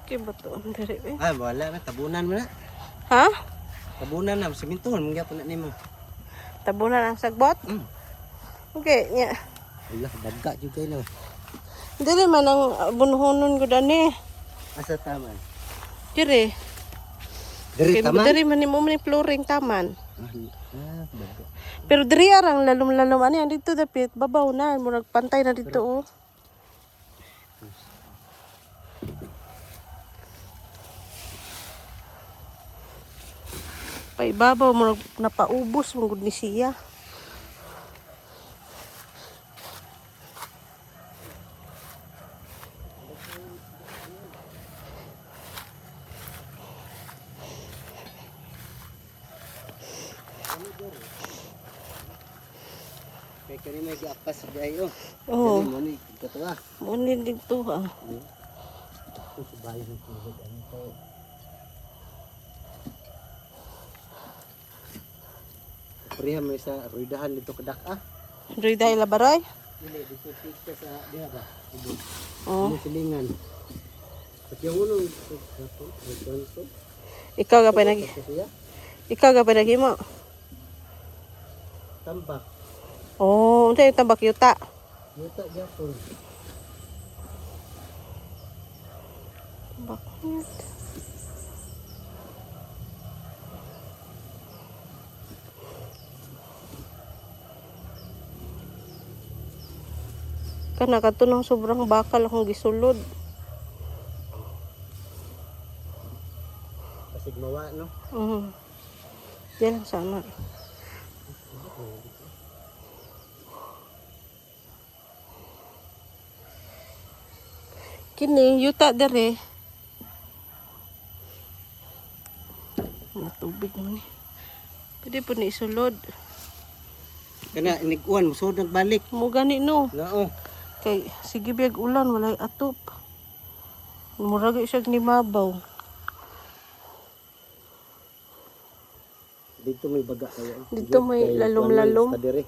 Kay bato ang diri eh. Ah, wala na. Tabunan mo na. Ha? Tabunan na. Simintuhan. Mga po na ni mo. Tabunan ang sagbot? Okay, nya. Wala, daga juga na. Dili man ang bunuhonon ko dani. Asa taman? Diri. Dari Kay taman? diri man ni mo man ni flooring taman. Daga. Pero diri arang lalom-lalom ani dito dapit babaw na murag pantay na dito oh. Paibabaw murag napaubos mong gud ni siya. Kaya kani may giapas sa dayo. Oo. Mo ni katuwa. Mo ni dito ha. Kung subayo ng tubig ano to. Priha may sa ruidahan dito kadak ah. Diri dahil labaray. Dili dito pista sa diha ba. Oo. Ano silingan. At yung ulo ito. Ikaw ga pa nag Siya Ikaw ga pa naghimo. tambak. Oh, unsa yung tambak yuta? Yuta gyapon. Tambak yuta. Kana katunong sobrang bakal akong gisulod. Pasig mawa no. Yan lang sana. Kini yuta dere. Matubig naman eh. Pwede po ni isulod. Kana iniguan mo sud nagbalik. Mo gani no. Nao. Kay sige biyag ulan walay atop. Murag siya ni mabaw. Dito may baga kayo. Dito may Kay lalom-lalom. kuwan man sa dire.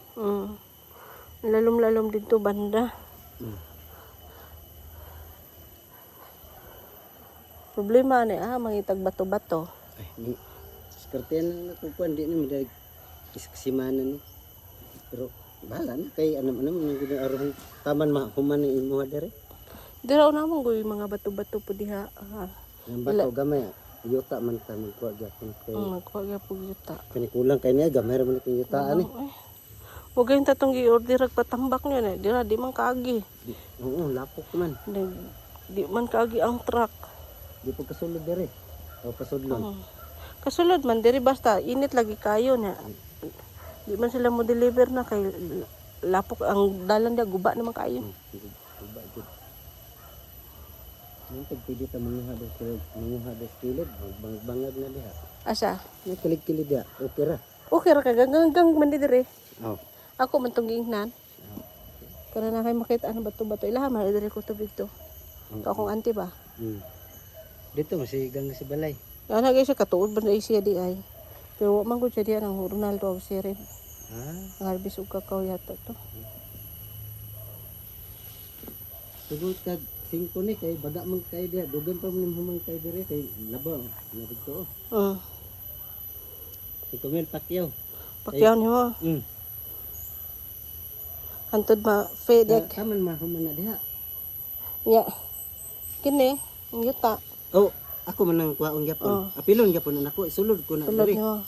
Lalom-lalom dito banda. Problema ni mangitag bato-bato. Ay, ni skarten na kuan di ni midag iskasimanan ni. Pero bahala na kay anam-anam nang ginaarong taman human ni imo dire. Diraw namon goy mga bato-bato po diha. Ang bato gamay. Yuta man ta magkuha gyapon kay. Magkuha gyud po yuta. Kani kulang kay niya gamay ra man kay yutaan ni. Huwag kayong tatong i-order patambak nyo na. Dira, di man kaagi. Oo, lapok man. Di man kaagi ang truck. Di po kasulod dire. O pasudlon. Kasulod man, diri basta init lagi kayo na. Di man sila mo deliver na kay lapok ang dalan dia guba naman kayo. Guba gud. Nang pagpili ta manguha dos kilid, bangag na diha. Asa? Yung kilig-kilig diha, okay ra. Okay ra kay ganggang man di diri. Oh. Ako man tong giingnan. Para na kay makita ano bato-bato. Ilaha man diri ko tubig to. Akong auntie ba? Dito masigang na si balay. Ana gyud siya katuod ba na siya di ay. Pero wa man gud siya diha nang Ronaldo of Sirin. Ang harbis ug kakao yata to. Siguro tag 5 ni kay baga man kay diha, dugan pa man humang kay dire kay labaw. Na dito. Si Kumel Pacquiao. Pakyaw ni mo. Antod ma fedek. Taman mahuman na diha. Ya. Kini, ang yuta. Oh, ako man nang kuhaon gyapon. Apilon gyapon na nako, isulod ko na Tulad dire. nyo.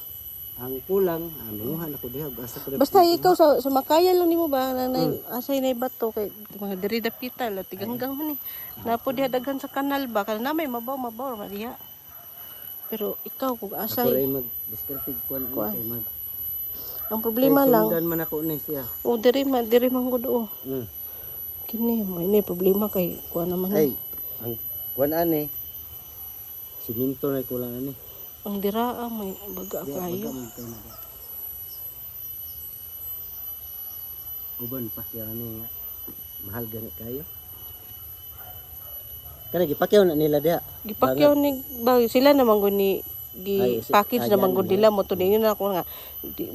Ang kulang, manguhan ako diha, asa ko. Basta ikaw sa makaya lang nimo ba na asay na bato kay mga diri dapita la tiganggang man ni. Napo diha daghan sa kanal ba kana may mabaw ra diha. Pero ikaw kung Ako asay ray mag-diskarte kuan kay mag. ang problema lang. Sundan man ako ni siya. O diri man gud o. Kini mo ini problema kay kuan naman. Ay, ang kuan ani. Siminto na kulang ani. Ang dira may baga kayo. Uban pa siya ani nga. Mahal gani kayo. Kana gipakyaw na nila diha. Gipakyaw ni sila naman gud ni gi package naman gud nila mo to ninyo na ako nga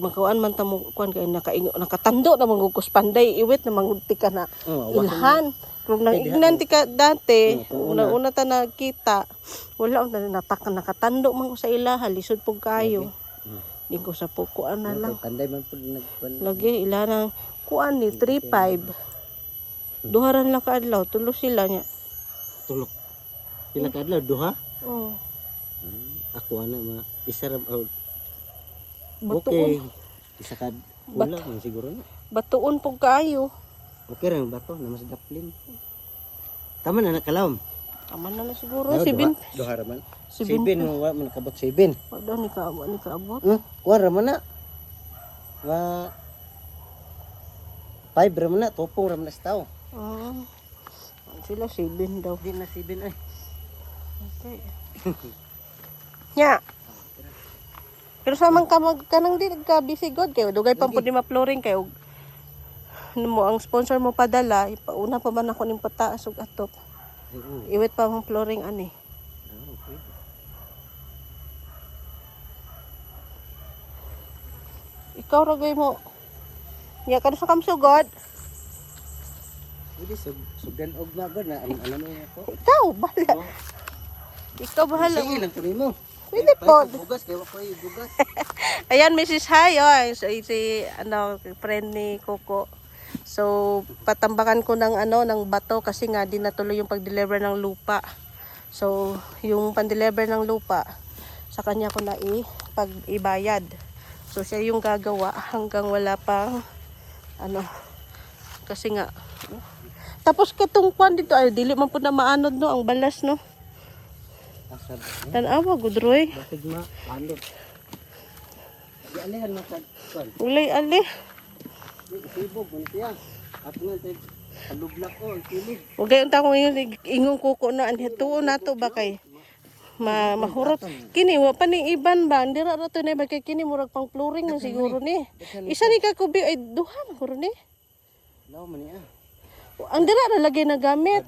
magkuan man ta mo kuan kay nakatando naman gud kus panday iwit naman gud tika na ilhan Kung nang ignan ti ka dati, Oo, una ta nakita, wala na nakatando man ko sa ilaha, lisod pug kayo. Di ko sa pukuan na lang. Panday man po nagkuan. Lagi ila nang kuan ni 3-5. Duharan lang ka adlaw, tulo sila niya. Tulok. Pila ka adlaw duha? Oh. Ako ana ma isa ra Batuon. okay. Isa ka wala man siguro na. Batuon pug kayo. Okay ra bato na mas daplin. Tama na nakalawom. Tama na siguro 7. Duha ra man. 7. 7 mo wa man nakabot 7. Wala ni kaabot. Kuha ra man na. Wa 5 ra man na, tupong ra man na sa tao. Sila 7 daw. Di na 7 ay. Okay. Nya. Pero sa man ka kanang di ka busy god kayo dugay pang pud ni ma-flooring kayo. Ano mo ang sponsor mo padala, ipauna pa man ako ning pataas ug atop. Iwit pa mong flooring ani. Okay. Ikaw ra gay mo. Nya kan sa kamsugod. Hindi sugan og magod na alam mo ako. Ikaw bahala. Ikaw bahala. Sige lang tuloy mo. Pwede po. Bugas kay wa ko bugas. Ayan, Mrs. Hayo, si friend ni Coco. So, patambakan ko ng ng bato kasi nga di natuloy yung pag-deliver ng lupa. So, yung pan-deliver ng lupa, sa kanya ko na pag-ibayad. So, siya yung gagawa hanggang wala pang kasi nga tapos katong kwan dito ay dili man po na maanod no ang balas no. Asad. Tanawa gudroy. Bakit ma ano? Di alihan matag kwan. Ulay ali. Sibog man siya. At nga tay palublak ko ang kilig. Ug gayon ta ko ingong kuko no anhi tuon nato ba kay mahurot kini wa pa ning iban ba dira ra to na ba kay kini murag pang flooring man siguro ni. Isa ni ka kubi ay duha man guro ni. Law man niya. Ang dira ra lagi na gamit.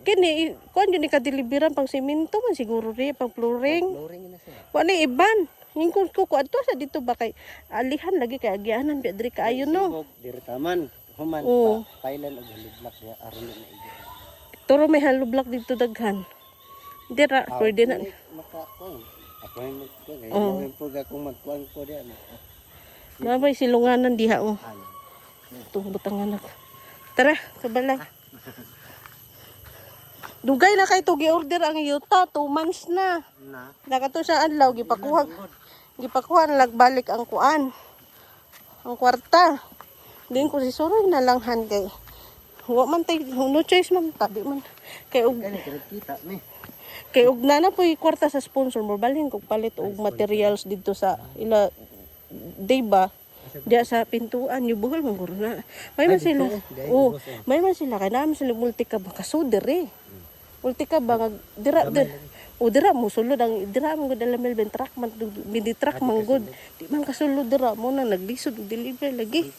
Kini kuan yun ni kadeliveran pang semento man siguro ni pang flooring. Flooring na siya. Wa ni iban. Ingkon ko adto sa dito ba kay alihan lagi kay agianan bi diri kaayo no. Sibog diri taman. Human Oo. pailan og lublak ya aron na igi. Turo may halublak dito daghan. Dira pwede na. Makakuan. Ako ay magkuan. Ay po akong magkuan ko diyan. Nabay silunganan diha oh. Ito butangan ako. Tara, kabalay. Dugay na kay to gi-order ang yuta 2 months na. Nakato sa adlaw gipakuha nagbalik ang kuan. Ang kwarta. Din ko si Soroy na lang han kay. Wa man tay no choice man tabi man. Kay og kita ni. kay og na poy kwarta sa sponsor mo balhin kog palit og materials dito sa ila day ba diya sa pintuan yung buhol man guro na. May man sila. Oh, may man sila kay naman sila multi ka ba kasuder eh. Multi ka ba dira o dira mo sulod ang dira mo gud alamel ben truck man midi truck man gud. Di man kasulod dira mo na naglisod og deliver lagi.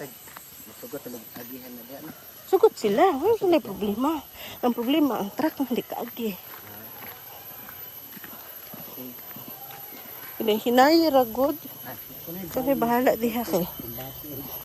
Masugot og agihan na diyan. Sugot sila, wala problema. Ang problema ang truck man di kaagi. Hinay ra gud. Kani bahala diha kay.